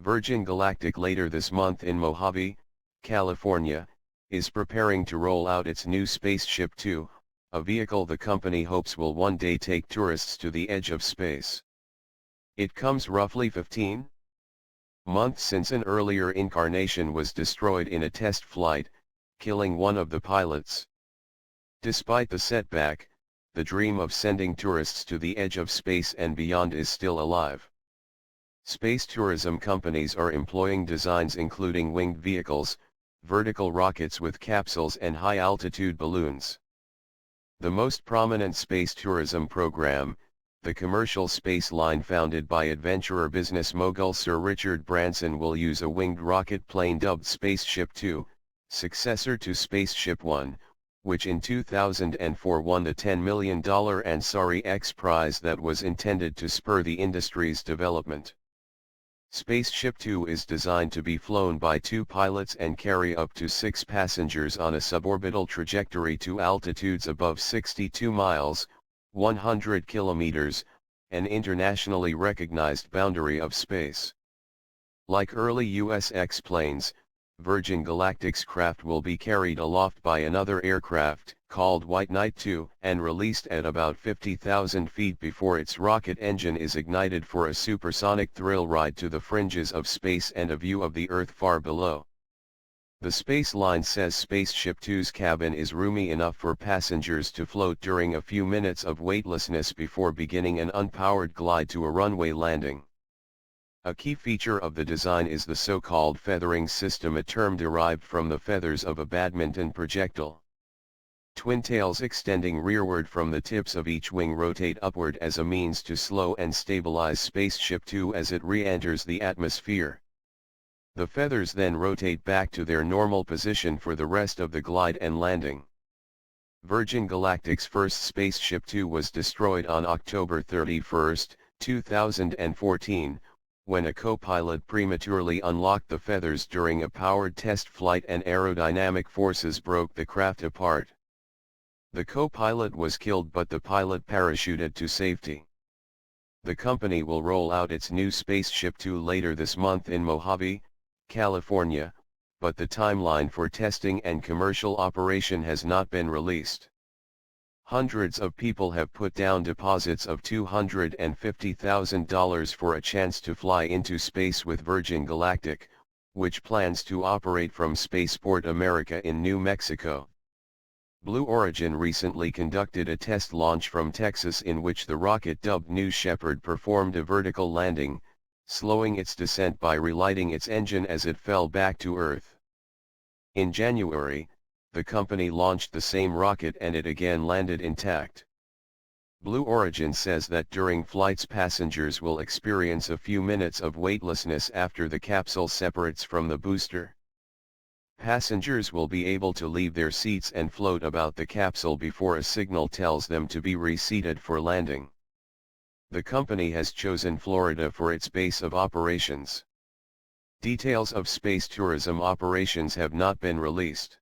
Virgin Galactic later this month in Mojave, California, is preparing to roll out its new SpaceShipTwo, a vehicle the company hopes will one day take tourists to the edge of space. It comes roughly 15 months since an earlier incarnation was destroyed in a test flight, killing one of the pilots. Despite the setback, the dream of sending tourists to the edge of space and beyond is still alive. Space tourism companies are employing designs including winged vehicles, vertical rockets with capsules and high-altitude balloons. The most prominent space tourism program, the commercial space line founded by adventurer business mogul Sir Richard Branson, will use a winged rocket plane dubbed SpaceShipTwo, successor to SpaceShipOne, which in 2004 won the $10 million Ansari X prize that was intended to spur the industry's development. SpaceShipTwo is designed to be flown by 2 pilots and carry up to 6 passengers on a suborbital trajectory to altitudes above 62 miles, 100 kilometers, an internationally recognized boundary of space. Like early US X-planes, Virgin Galactic's craft will be carried aloft by another aircraft, called White Knight 2, and released at about 50,000 feet before its rocket engine is ignited for a supersonic thrill ride to the fringes of space and a view of the Earth far below. The space line says SpaceShipTwo's cabin is roomy enough for passengers to float during a few minutes of weightlessness before beginning an unpowered glide to a runway landing. A key feature of the design is the so-called feathering system, a term derived from the feathers of a badminton projectile. Twin tails extending rearward from the tips of each wing rotate upward as a means to slow and stabilize SpaceShipTwo as it re-enters the atmosphere. The feathers then rotate back to their normal position for the rest of the glide and landing. Virgin Galactic's first SpaceShipTwo was destroyed on October 31, 2014, when a co-pilot prematurely unlocked the feathers during a powered test flight and aerodynamic forces broke the craft apart. The co-pilot was killed, but the pilot parachuted to safety. The company will roll out its new SpaceShipTwo later this month in Mojave, California, but the timeline for testing and commercial operation has not been released. Hundreds of people have put down deposits of $250,000 for a chance to fly into space with Virgin Galactic, which plans to operate from Spaceport America in New Mexico. Blue Origin recently conducted a test launch from Texas in which the rocket dubbed New Shepard performed a vertical landing, slowing its descent by relighting its engine as it fell back to Earth. In January, the company launched the same rocket and it again landed intact. Blue Origin says that during flights passengers will experience a few minutes of weightlessness after the capsule separates from the booster. Passengers will be able to leave their seats and float about the capsule before a signal tells them to be reseated for landing. The company has chosen Florida for its base of operations. Details of space tourism operations have not been released.